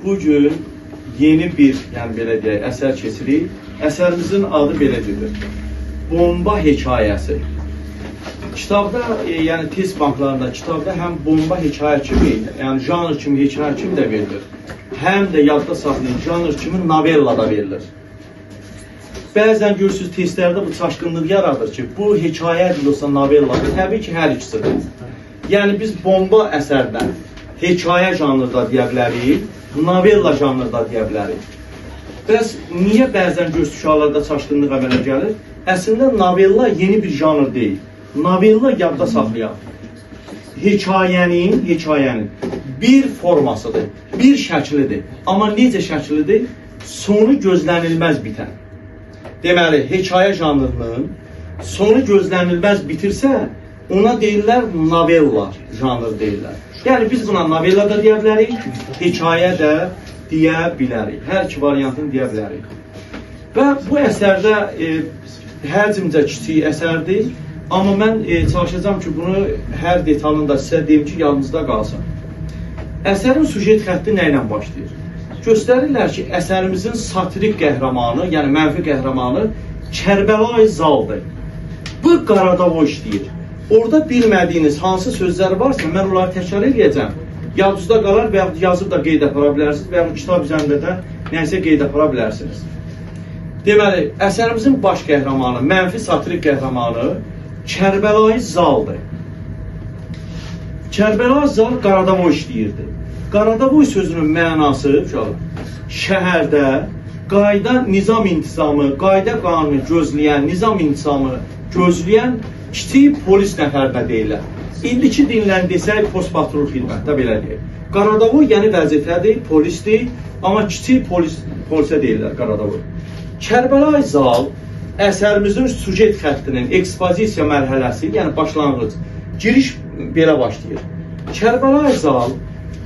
Bugün yeni bir, yəni belə deyək, əsər keçirik. Əsərimizin adı belə gedir. Bomba hekayəsi. Kitabda, yəni test banklarında, kitabda həm bomba hekayə kimi, yəni janr kimi, hekayə kimi də verilir. Həm də yadda saxlayın, janr kimi novella da verilir. Bəzən görürsünüz testlərdə bu çaşqınlıq yaradır ki, bu hekayədir yoxsa novelladır. Təbii ki, hər ikisidir. Yəni biz bomba əsərdən hekayə janrında deyə bilərik, novella janrında deyə bilərik. Bəs niyə bəzən görürsünüz uşaqlarda çaşqınlıq əmələ gəlir? Əslində novella yeni bir janr deyil. Novella yadda saxlayan hekayənin bir formasıdır, bir şəklidir. Amma necə şəklidir? Sonu gözlənilməz bitən. Deməli, hekayə janrının sonu gözlənilməz bitirsə, ona deyirlər novella janrı deyirlər. Yəni biz buna novella da deyə bilərik, hekayə də deyə bilərik. Hər iki variantını deyə bilərik. Və bu əsərdə həcmcə kiçik əsərdir. Amma mən çalışacağım ki, bunu hər detalını da sizə deyim ki, yadınızda qalsın. Əsərin sujet xətti nə ilə başlayır? Göstərirlər ki, əsərimizin satirik qəhrəmanı, yəni mənfi qəhrəmanı Kərbəlayı Zaldır. Bu Qaradavoy işləyir. Orada bilmədiyiniz hansı sözlər varsa, mən onları təkrar edəcəm. Yadınızda qalar və yaxud yazıb da qeyd apara bilərsiniz və yaxud kitab üzərində də nəsə qeyd apara bilərsiniz. Deməli, əsərimizin baş qəhrəmanı, mənfi satirik qəhrəmanı Kərbəlayı Zaldır. Kərbəlayı Zal Qaradavoy işləyirdi. Qaradavoy sözünün mənası şəhərdə qayda nizam intizamı, qayda qanunu gözləyən, nizam intizamı gözləyən kiçik polis nəfərinə deyirlər. İndiki dinlə desək postpatrul xidmətdə belə deyir. Qaradavoy yəni vəzifədir, polisdir, amma kiçik polisə deyirlər Qaradavoy. Kərbəlayı Zal əsərimizin sujet xəttinin ekspozisiya mərhələsi, yəni başlanğıc, giriş belə başlayır. Kərbəlayı Zal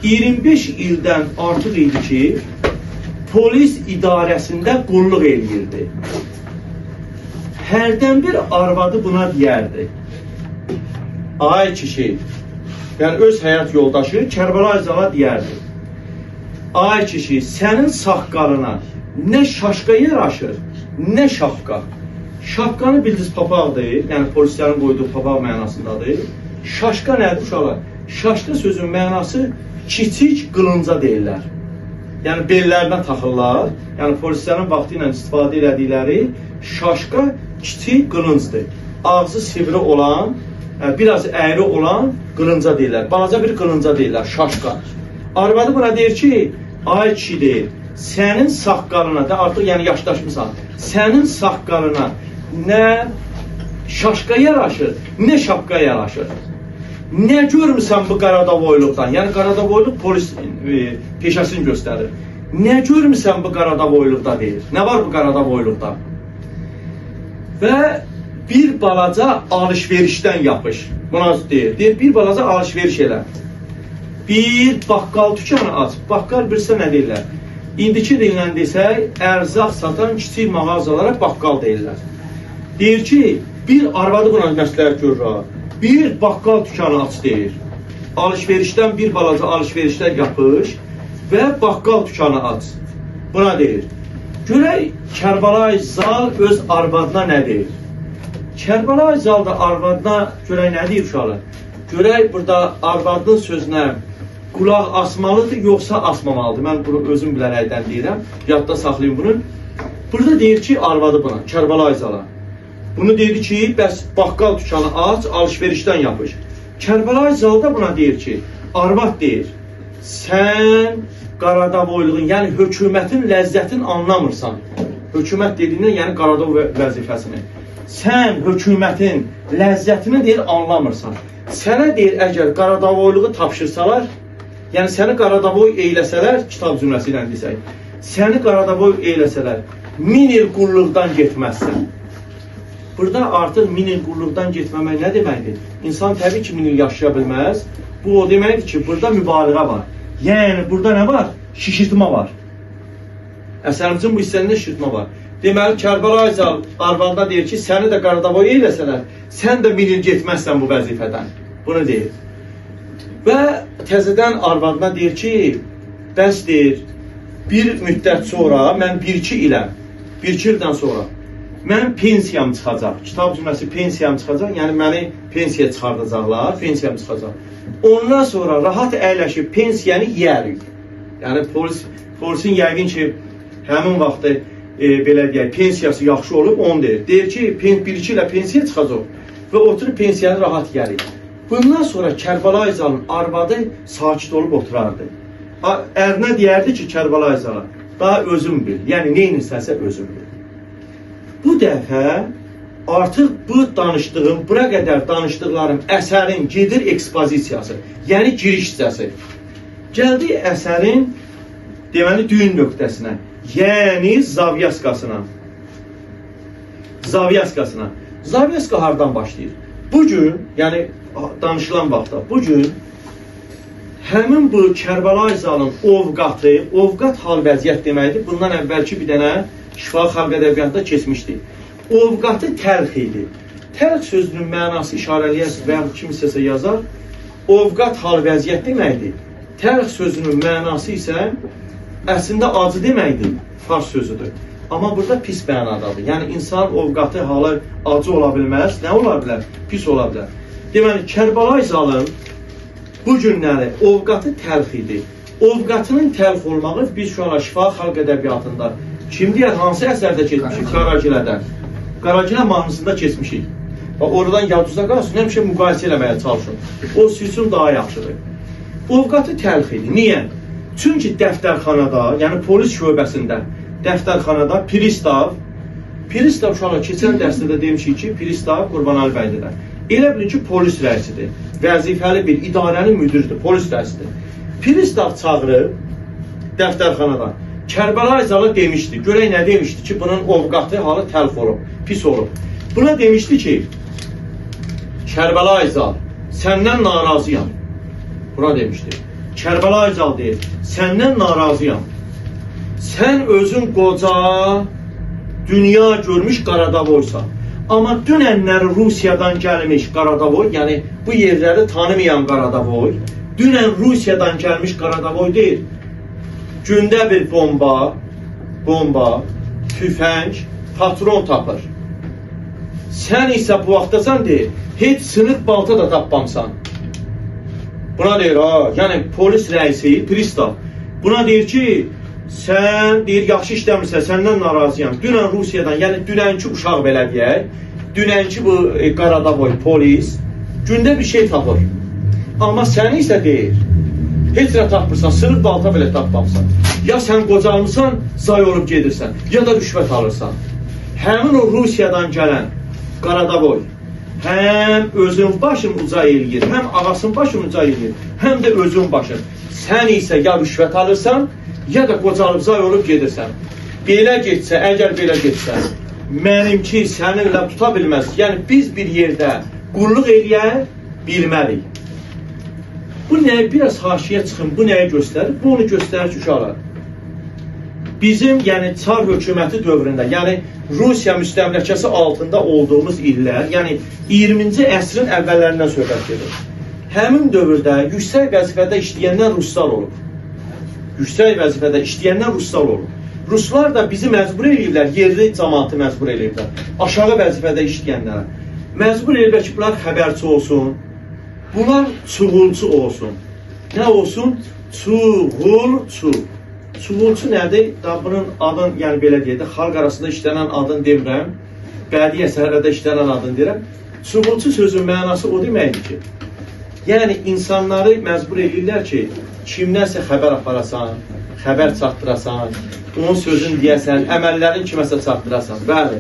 25 ildən artıq idi ki, polis idarəsində qulluq eləyirdi. Hərdən bir arvadı buna deyərdi. Ay kişi, yəni öz həyat yoldaşı Kərbəlayı Zala deyərdi. Ay kişi, sənin saqqalına nə şaşqa yaraşır, nə şapqa. Şapqanı bildiniz papaqdır, yəni polislərin qoyduğu papaq mənasındadır. Şaşqa nədir uşaqlar? Şaşqa sözün mənası kiçik qılınca deyirlər. Yəni bellərinə taxırlar, yəni polislərin vaxtı ilə istifadə elədikləri şaşqa kiçik qılıncdır. Ağzı sivri olan, biraz əyri olan qılınca deyirlər. Balaca bir qılınca deyirlər, şaşqa. Arvadı buna deyir ki, ay kişi deyir, sənin saqqalına da artıq yəni yaşlaşmısan, sənin saqqalına nə şaşqa yaraşır, nə şapqa yaraşır. Nə görmüsən bu Qaradavoyluqdan? Yəni Qaradavoyluq polis peşəsini göstərir. Nə görmüsən bu Qaradavoyluqda deyir. Nə var bu Qaradavoyluqda? Və bir balaca alışverişdən yapış. Buna deyir. Deyir, bir balaca alışveriş elə. Bir baqqal dükkanı aç. Baqqal bilsə nə deyirlər? İndiki dillə desək, ərzaq satan kiçik mağazalara baqqal deyirlər. Deyir ki, bir arvadı buna məsləhət görür. Bir baqqal dükkanı aç deyir. Alışverişdən bir balaca alışverişlər yapış və baqqal dükkanı aç. Buna deyir. Görək Kərbəlayı Zal öz arvadına nə deyir? Kərbəlayı Zal da arvadına görək nə deyir uşaqlar? Görək burada arvadının sözünə qulaq asmalıdır, yoxsa asmamalıdır. Mən bunu özüm bilərəkdən deyirəm. Yadda saxlayın bunu. Burada deyir ki, arvadı buna, Kərbəlayı Zala. Bunu dedi ki, bəs baqqal dükkanı aç, alışverişdən yapış. Kərbəlayı Zal da buna deyir ki, arvad deyir, sən Qaradavoyluğun, yəni hökumətin ləzzətini anlamırsan. Hökumət dediyindən, yəni Qaradavoy vəzifəsini. Sən hökumətin ləzzətini deyir, anlamırsan. Sənə deyir, əgər Qaradavoyluğu tapşırsalar, yəni səni Qaradavoy eyləsələr, kitab cümləsi ilə desək, səni Qaradavoy eyləsələr, 1000 il qulluqdan getməzsən. Burada artıq 1000 il qulluqdan getməmək nə deməkdir? İnsan təbii ki 1000 il yaşaya bilməz. Bu o deməkdir ki, burada mübaliğə var. Yəni burada nə var? Şişirtmə var. Əsərimizin bu hissəsində şişirtmə var. Deməli Kərbəlayı Zal arvadına deyir ki, səni də Qaradavoy eyləsələr, sən də 1000 il getməzsən bu vəzifədən. Bunu deyir. Və təzədən arvadına deyir ki, bəs deyir, bir müddət sonra, mən 1-2 ildən sonra mən pensiyam çıxacaq. Kitab cümləsi pensiyam çıxacaq, yəni məni pensiya çıxardacaqlar, pensiyam çıxacaq. Ondan sonra rahat əyləşib pensiyanı yiyərik. Yəni polisin yəqin ki, həmin vaxtı belə deyək, pensiyası yaxşı olub, onu deyir. Deyir ki, 1-2 ilə pensiya çıxacaq və oturub pensiyanı rahat yiyərik. Bundan sonra Kərbəlayı Zalın arvadı sakit olub oturardı. Ərinə deyərdi ki, Kərbəlayı Zala, daha özüm bil, yəni neynirsə özüm bil. Bu dəfə artıq bu danışdığım, bura qədər danışdıqlarım əsərin gedir ekspozisiyası, yəni giriş hissəsi. Gəldi əsərin deməli düyün nöqtəsinə, yəni zavyaskasına. Zavyaska hardan başlayır? Bugün, yəni danışılan vaxtda, bugün həmin bu Kərbəlayı Zalın ovqat hal vəziyyət deməkdir. Bundan əvvəlki bir dənə şifahi xalq ədəbiyyatında keçmişdi. Ovqatı təlx idi. Təlx sözünün mənası işarəliyəsi və yaxud kimsəsə yazar, ovqat hal vəziyyət deməkdir. Təlx sözünün mənası isə əslində acı deməkdir, fars sözüdür. Amma burada pis mənadadır. Yəni insan ovqatı halı acı ola bilməz, nə ola bilər? Pis ola bilər. Deməli, Kərbəlayı Zalın bu günləri ovqatı təlx idi. Ovqatının təlx olmağı biz şu an şifahi xalq ədəbiyyatında kim deyər, hansı əsərdə keçmişik? Qaragilədə. Qaragilə mahnısında keçmişik. Oradan yadınızda qalsın, həmişə müqayisə eləməyə çalışın. O sizin daha yaxşıdır. Ovqatı təlx idi. Niyə? Çünki dəftərxanada, yəni polis şöbəsində, dəftərxanada Pristav uşaqlar keçən dərsdə demişik ki, Pristav Qurbanəli bəydir. Elə bilin ki, polis rəisidir. Vəzifəli bir idarənin müdürüdür, polis rəisidir. Pristav çağırıb dəftərxanadan Kərbəlayı Zala demişdi, görək nə demişdi ki, bunun ovqatı halı təlx olub, pis olub. Buna demişdi ki, Kərbəlayı Zal, səndən narazıyam. Buna demişdi. Kərbəlayı Zal deyir, səndən narazıyam. Sən özün qoca, dünya görmüş Qaradavoysan. Amma dünənləri Rusiyadan gəlmiş Qaradavoy, yəni bu yerləri tanımayan Qaradavoy, dünən Rusiyadan gəlmiş Qaradavoy deyil. Gündə bir bomba, tüfəng, patron tapır. Sən isə bu vaxtasan deyir, heç sınıq balta da tapmamsan. Buna deyir, yəni polis rəisi, Pristav. Buna deyir ki, sən deyir, yaxşı işləmirsən, səndən narazıyam. Dünən Rusiyadan, yəni dünənki uşaq belə deyək, dünənki bu Qaradavoy polis gündə bir şey tapır. Amma səni isə deyir, heç nə tapmırsan, sınıq balta belə tapmamsan. Ya sən qocalmısan, zay olub gedirsən, ya da rüşvət alırsan. Həmin o Rusiyadan gələn Qaradavoy həm özün başın uca eləyir, həm ağasının başını uca eləyir, həm də özün başın. Sən isə ya rüşvət alırsan, ya da qocalıb zay olub gedirsən. Belə getsə, əgər belə getsə, mənimki səninlə tuta bilməz. Yəni biz bir yerdə qulluq eləyə bilmərik. Bu nəyə biraz haşiyə çıxın, bu nəyə göstərir? Bu onu göstərir ki, uşaqlar. Bizim, yəni Çar hökuməti dövründə, yəni Rusiya müstəmləkəsi altında olduğumuz illər, yəni 20-ci əsrin əvvəllərindən söhbət gedir. Həmin dövrdə yüksək vəzifədə işləyənlər ruslar olub. Ruslar da bizi məcbur eləyirlər, yerli cəmaatı məcbur eləyirlər. Aşağı vəzifədə işləyənlərə. Məcbur eləyirlər ki, bunlar xəbərçi olsun, bunlar çuğulçu olsun. Nə olsun? Çuğulçu. Çuğulçu nədir? Bunun adın, yəni belə deyək də, xalq arasında işlənən adını demirəm, bədii əsərlərdə işlənən adını deyirəm. Çuğulçu sözün mənası o deməkdir ki, yəni insanları məcbur edirlər ki, kimdənsə xəbər aparasan, xəbər çatdırasan, onun sözünü deyəsən, əməllərin kiməsə çatdırasan. Bəli.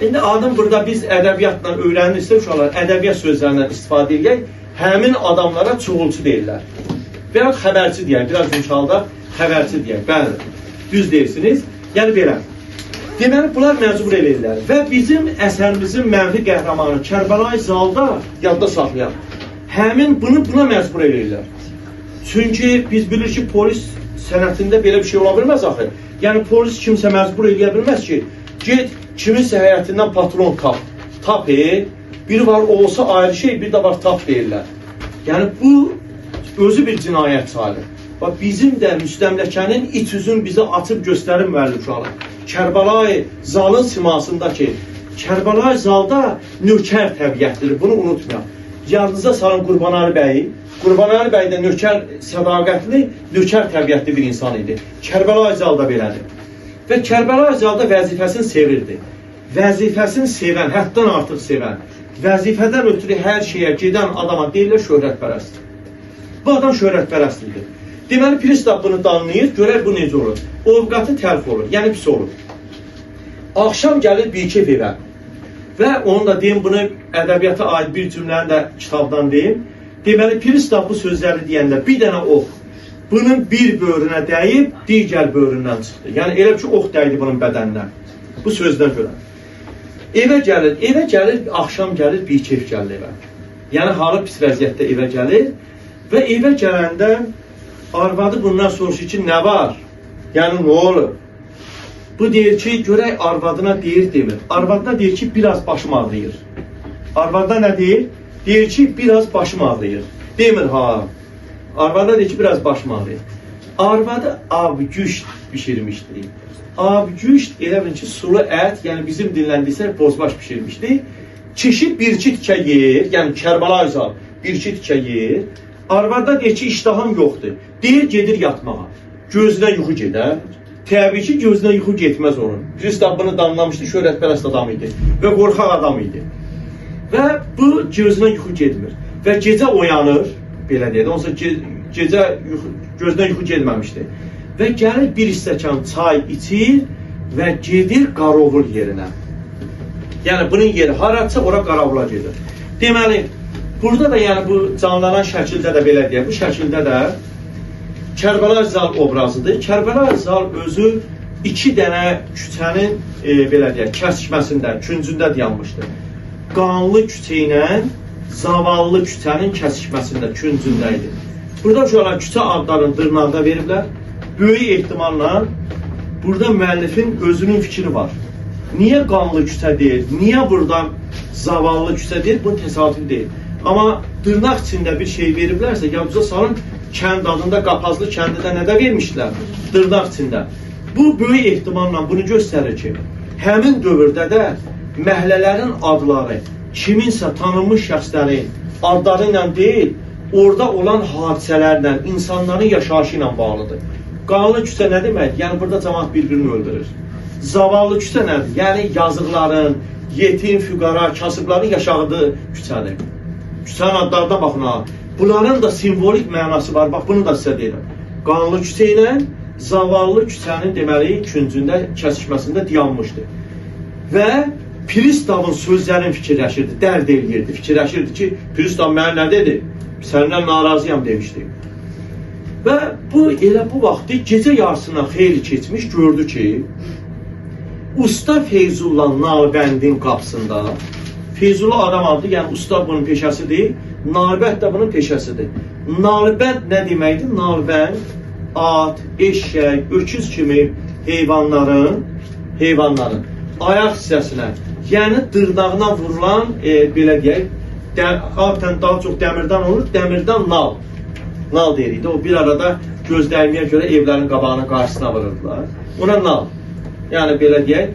İndi adım burada biz ədəbiyyatla öyrənirsə, uşaqlar, ədəbiyyat sözlərindən istifadə edək, həmin adamlara çuğulçu deyirlər. Və ya xəbərçi deyək, biraz yumşalda xəbərçi deyək, bəli, düz deyirsiniz, yəni belə. Deməli, bunlar məcbur edirlər və bizim əsərimizin mənfi qəhrəmanı Kərbəlayı Zalda yadda saxlayaq. Həmin bunu buna məcbur edirlər. Çünki biz bilir ki, polis sənətində belə bir şey ola bilməz axı. Yəni, polis kimsə məcbur edə bilməz ki, get kiminsə həyətindən patron tap biri var, olsa ayrı şey, bir də var tap deyirlər. Yəni, bu özü bir cinayət sayılır. Bax, bizim də müstəmləkənin iç üzün bizə açıb göstərilməli uşaqlar. Kərbəlayi Zalın simasındakı Kərbəlayi Zalda nökər təbiətlidir, bunu unutmayaq. Yadınıza salın Qurbanəli bəyi. Qurbanəli bəy də nökər, sədaqətli, nökər təbiətli bir insan idi. Kərbəlayi Zal da belədir. Və Kərbəlayi Zal da vəzifəsini sevirdi. Vəzifəsini sevən, həddən artıq sevən, vəzifədən ötürü hər şeyə gedən adama deyirlər şöhrətpərəst. Bu adam şöhrətpərəstlidir. Deməli, pristav bunu danlayır, görək bu necə olur. Ovqatı təlf olur, yəni pis olur. Axşam gəlir bir iki evə və onu da deyim, bunu ədəbiyyata aid bir cümləni də kitabdan deyim. Deməli, pristav bu sözləri deyəndə bir dənə ox bunun bir böğrünə dəyib, digər böğründən çıxdı. Yəni, elə ki, ox dəydi bunun bədəndən. Bu sözdən görə. Evə gəlir, axşam gəlir, bir keyf gəlir evə. Yəni, halı pis vəziyyətdə evə gəlir və evə gələndə arvadı bundan soruşur ki, nə var? Yəni, nə olur? Bu deyir ki, görək arvadına deyir, demir. Arvadına deyir ki, biraz başım ağrıyır. Arvadına nə deyir? Deyir ki, biraz başım ağrıyır. Demir, ha. Arvadına deyir ki, biraz başım ağrıyır. Arvadı abgüşt pişirmişdir. Abgüşt elə bilin ki, sulu ət, yəni bizim dinləndiysə bozbaş pişirmişdi. Kişi bir-iki tikə yer, yəni Kərbəlayi Zal bir-iki tikə yer. Arvada deyir ki, iştahım yoxdur. Deyir, gedir yatmağa. Gözünə yuxu gedər. Təbii ki, gözünə yuxu getməz onun. Pristav bunu danlamışdı, şöhrətpərəst adam idi və qorxaq adam idi. Və bu gözünə yuxu getmir. Və gecə oyanır, belə deyək, onsa gecə gözünə yuxu getməmişdi. Və gəlir bir stəkan çay içir və gedir Qarovul yerinə. Yəni, bunun yeri haradsa, ora Qarovula gedir. Deməli, burada da yəni bu canlanan şəkildə də belə deyək, bu şəkildə də Kərbəlayi Zal obrazıdır. Kərbəlayi Zal özü iki dənə küçənin, belə deyək, kəsişməsində, küncündə dayanmışdır. Qanlı küçə ilə zavallı küçənin kəsişməsində, küncündə idi. Burada uşaqlar küçə adlarını dırnaqda veriblər. Böyük ehtimalla burada müəllifin özünün fikri var. Niyə qanlı küçə deyil, niyə buradan zavallı küçə deyil, bu təsadüf deyil. Amma dırnaq içində bir şey veriblərsə, yadınıza salın, kənd adında Qapazlı kəndində nədə vermişdilər? Dırnaq içində. Bu böyük ehtimalla bunu göstərir ki, həmin dövrdə də məhlələrin adları kiminsə tanınmış şəxslərin adları ilə deyil, orada olan hadisələrlə, insanların yaşayışı ilə bağlıdır. Qanlı küçə nə demək? Yəni, burada cəmaat bir-birini öldürür. Zavallı küçə nədir? Yəni, yazıqların, yetim, füqara, kasıbların yaşadığı küçədir. Küçənin adlarına baxın, ha. Bunların da simvolik mənası var. Bax, bunu da sizə deyirəm. Qanlı küçə ilə zavallı küçənin deməli küncündə, kəsişməsində dayanmışdı. Və Pristavın sözlərini fikirləşirdi, dərd eləyirdi. Fikirləşirdi ki, Pristav mənə nə dedi? Səndən narazıyam demişdi. Və bu elə bu vaxtı gecə yarısına xeyli keçmiş, gördü ki, Usta Feyzullah Nalbəndin qapısında, Feyzullah adam adı, yəni usta bunun peşəsidir, Nalbənd də bunun peşəsidir. Nalbənd nə deməkdir? Nalbənd, at, eşək, öküz kimi heyvanların ayaq hissəsinə, yəni dırnağına vurulan, belə deyək, adətən daha çox dəmirdən olur, dəmirdən nal deyirik. O bir arada gözləyimiyə görə evlərin qabağının qarşısına vururdular. Ona nal. Yəni belə deyək,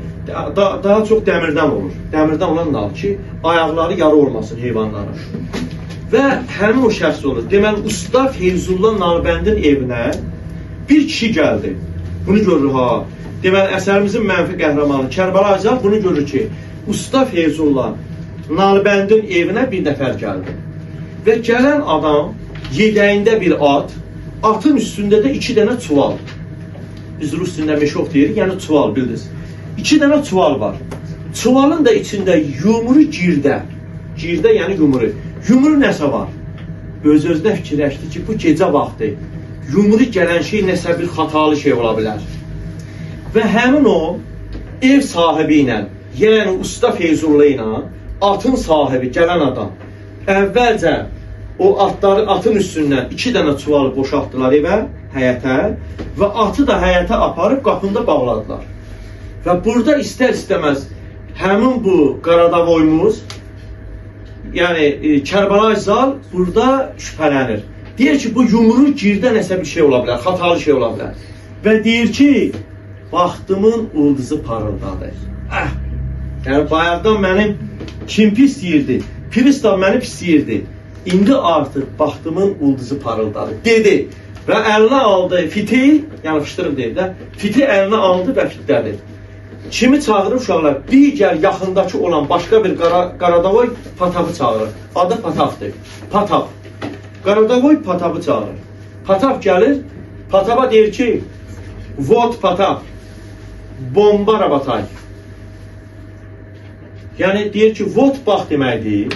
daha çox dəmirdən olur. Dəmirdən olan nal ki, ayaqları yara olmasın heyvanların. Və həmin o şəxs olur. Deməli, Usta Feyzullah Nalbəndin evinə bir kişi gəldi. Bunu görür, ha. Deməli, əsərimizin mənfi qəhrəmanı Kərbəlayi Zal bunu görür ki, Usta Feyzullah Nalbəndin evinə bir nəfər gəldi. Və gələn adam yedəyində bir at, atın üstündə də iki dənə çuval. Biz rus dilində meşof deyirik, yəni çuval, bildiniz. İki dənə çuval var. Çuvalın da içində yumru girdə. Girdə yəni yumru. Yumru nəsə var? Öz-özünə fikirləşdi ki, bu gecə vaxtı yumru gələn şey nəsə bir xatalı şey ola bilər. Və həmin o ev sahibi ilə, yəni Usta Feyzullah ilə atın sahibi gələn adam əvvəlcə o atın üstündən iki dənə çuvalı boşaltdılar evə, həyətə və atı da həyətə aparıb qapında bağladılar. Və burada istər-istəməz həmin bu Qaradavoymuz, yəni Kərbəlayi Zal burada şübhələnir. Deyir ki, bu yumru girdə nəsə bir şey ola bilər, xatalı şey ola bilər. Və deyir ki, baxtımın ulduzu parıldadı. Yəni, bayaqdan mənim kim pis deyirdi? Pristav məni pis deyirdi. İndi artıq baxtımın ulduzu parıldadı. Dedi və əlinə aldı fiti, yəni fışdırım deyir də, fiti əlinə aldı və fitlədi. Kimi çağırır uşaqlar? Digər yaxındakı olan başqa bir Qaradavoy Patapı çağırır. Adı Patapdır. Patap. Qaradavoy Patapı çağırır. Patap gəlir, Patapa deyir ki, vot Patap, bomba Rabatay. Yəni deyir ki, vot bax deməkdir.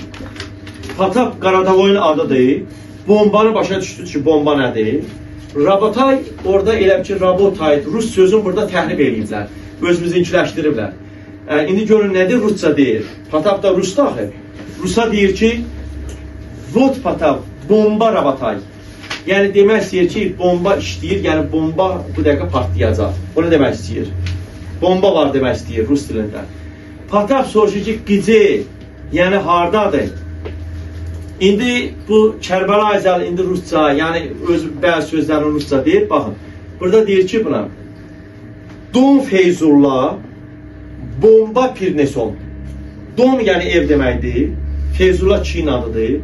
Patap Qaradavoyun adıdır. Bombanı başa düşdü ki, bomba nədir? Rabatay orada elə ki, Rabotay, Rus sözün burada təhrif ediblər. Özümüzünkiləşdiriblər. İndi görün nədir? Rusca deyir. Patap da Rus daxil. Rusa deyir ki, vot Patap, bomba Rabatay. Yəni demək istəyir ki, bomba işləyir, yəni bomba bu dəqiqə partlayacaq. Bunu demək istəyir. Bomba var demək istəyir Rus dilində. Patap soruşur ki, qıcı, yəni hardadır? İndi bu Kərbəlayı Zəl indi Rusca, yəni öz bəzi sözlərini Rusca deyib, baxın. Burada deyir ki, buna Dom Feyzullah, bomba Pirneson. Dom yəni ev deməkdir, Feyzullah Çin adıdır.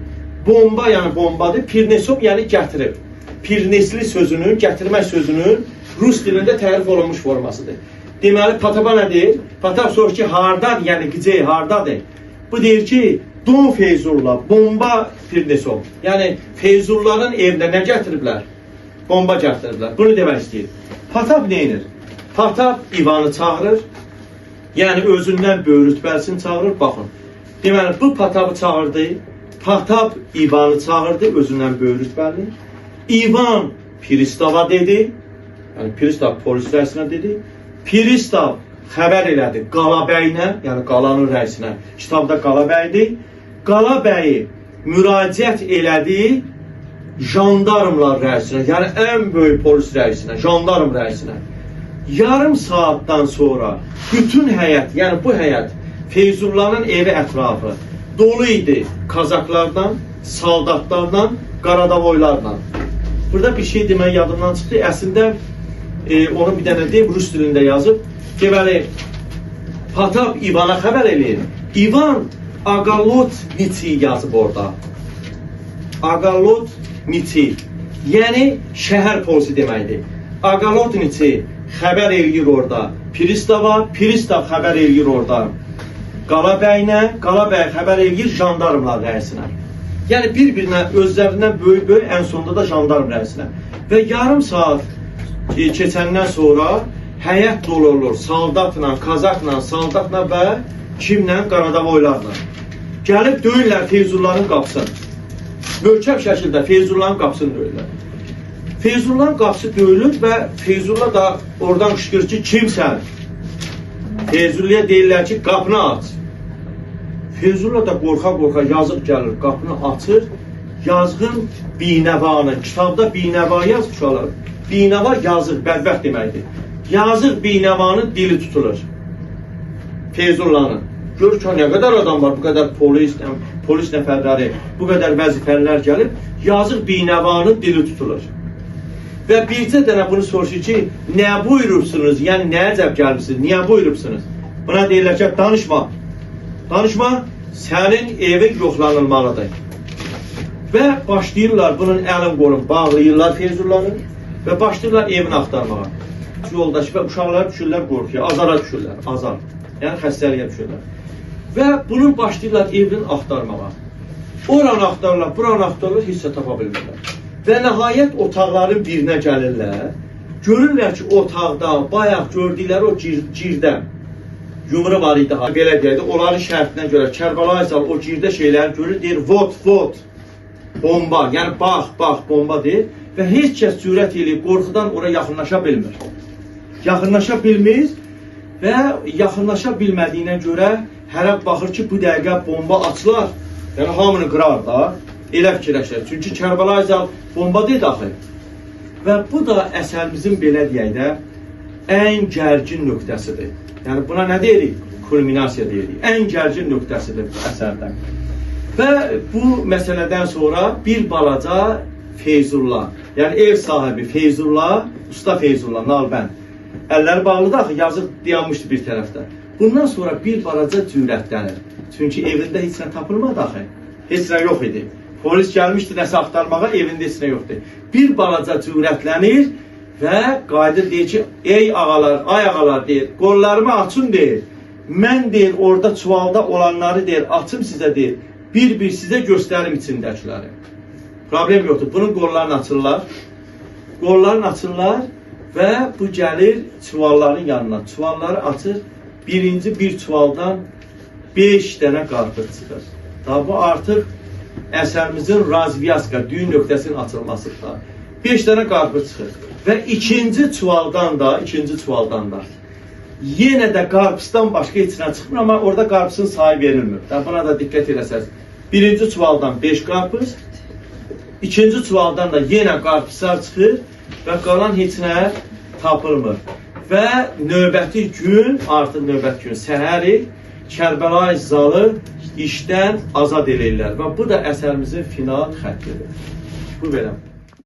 Bomba yəni bombadır, Pirneson yəni gətirib. Pirnesli sözünün, gətirmək sözünün Rus dilində tərif olunmuş formasıdır. Deməli, Patapa nə deyir? Patap soruşur ki, hardadır, yəni qıcı, hardadır? Bu deyir ki, Dom Feyzullah, bomba Pirneson. Yəni, Feyzullahın evinə nə gətiriblər? Bomba gətiriblər. Bunu demək istəyir. Patap neyinir? Patap İvanı çağırır. Yəni, özündən böyük rütbəsini çağırır. Baxın. Deməli, bu Patapı çağırdı. Patap İvanı çağırdı, özündən böyük rütbəni. İvan Pristava dedi. Yəni, Pristav polis rəisinə dedi. Pristav xəbər elədi Qalabəyinə, yəni qalanın rəisinə. Kitabda Qalabəydir. Qalabəyi müraciət elədi jandarmlar rəisinə, yəni ən böyük polis rəisinə, jandarm rəisinə. Yarım saatdan sonra bütün həyət, yəni bu həyət, Feyzullahın evi ətrafı dolu idi kazaklardan, saldatlarla, Qaradavoylarla. Burada bir şey demək yadımdan çıxdı. Əslində onu bir dənə deyib, Rus dilində yazıb. Deməli, Patap İvana xəbər eləyir. İvan Aqalotnitsi yazıb orada. Aqalotnitsi, yəni şəhər polisi deməkdir. Aqalotnitsi xəbər eləyir orada Pristava, Pristav xəbər eləyir orada Qalabəyinə, Qalabəy xəbər eləyir jandarmlar rəisinə. Yəni bir-birinə özlərindən böyük-böyük, ən sonunda da jandarm rəisinə. Və yarım saat keçəndən sonra həyət dolu olur, saldatla, kazakla, saldatla və kimlə? Qaradavoylarla. Gəlib döyürlər Feyzullahın qapısını. Möhkəm şəkildə Feyzullahın qapısını döyürlər. Feyzullahın qapısı döyülür və Feyzullah da oradan qışqırır ki, kimsən? Feyzullah'a deyirlər ki, qapını aç. Feyzullah da qorxa-qorxa yazıb gəlir, qapını açır. Yazğın Binəvanın, kitabda Binəva yazmışlar. Binəva yazıq, bədbəxt deməkdir. Yazıq Binəvanın dili tutulur. Feyzullah'ın. Gör ki, nə qədər adam var, bu qədər polis nəfərləri, bu qədər vəzifəlilər gəlib, yazıq Binəvanın dili tutulur. Və bircə dənə bunu soruşur ki, nə buyurursunuz, yəni nə əcəb gəlmişsiniz, niyə buyurubsunuz? Buna deyirlər ki, danışma. Danışma, sənin evin yoxlanılmalıdır. Və başlayırlar bunun əlin qolun bağlayırlar Feyzullah'ın və başlayırlar evini axtarmağa. Yoldaşı və uşaqlar düşürlər qorxuya, azara düşürlər, azar. Yəni xəstəliyə düşürlər. Və bunun başlayırlar evini axtarmağa. Oranı axtarırlar, buranı axtarırlar, heç tapa bilmirlər. Və nəhayət otaqların birinə gəlirlər. Görürlər ki, otaqda bayaq gördükləri o girdə yumru var idi, belə deyildi. Onların şərtindən görə Kərbəlayı Zəl o girdə şeyləri görür, deyir, vot, bomba, yəni bax, bomba deyir. Və heç kəs cürət eləyib, qorxudan ora yaxınlaşa bilmir. Yaxınlaşa bilmir və yaxınlaşa bilmədiyinə görə hərə baxır ki, bu dəqiqə bomba açılar, yəni hamını qırar da, elə fikirləşir. Çünki Kərbəlayı Zəl bomba deyil axı. Və bu da əsərimizin belə deyək də, ən gərgin nöqtəsidir. Yəni buna nə deyirik? Kulminasiya deyirik. Ən gərgin nöqtəsidir bu əsərdən. Və bu məsələdən sonra bir balaca Feyzullah. Yəni ev sahibi Feyzullah, usta Feyzullah, Nalbənd. Əlləri bağlıdır axı, yazıq dayanmışdı bir tərəfdə. Bundan sonra bir balaca cürətlənir. Çünki evində heç nə tapılmadı axı. Heç nə yox idi. Polis gəlmişdi nəsə axtarmağa, evində heç nə yoxdur. Bir balaca cürətlənir və qayıdır deyir ki, ey ağalar, ay ağalar deyir, qollarımı açın deyir. Mən deyir, orada çuvalda olanları deyir, açım sizə deyir. Bir-bir sizə göstərim içindəkiləri. Problem yoxdur. Bunun qollarını açırlar. Qollarını açırlar və bu gəlir çuvalların yanına. Çuvalları açır. Birinci bir çuvaldan 5 dənə qarpız çıxır. Daha bu artıq əsərimizin razviyaska, düyün nöqtəsinin açılmasıdır. 5 dənə qarpız çıxır. Və ikinci çuvaldan da yenə də qarpızdan başqa heç nə çıxmır, amma orada qarpızın sayı verilmir. Buna da diqqət eləsəz. Birinci çuvaldan 5 qarpız, ikinci çuvaldan da yenə qarpızlar çıxır və qalan heç nə tapılmır. Və növbəti gün, artıq növbəti gün səhəri Kərbəlayı Zalı işdən azad eləyirlər və bu da əsərimizin final xəttidir. Bu belə.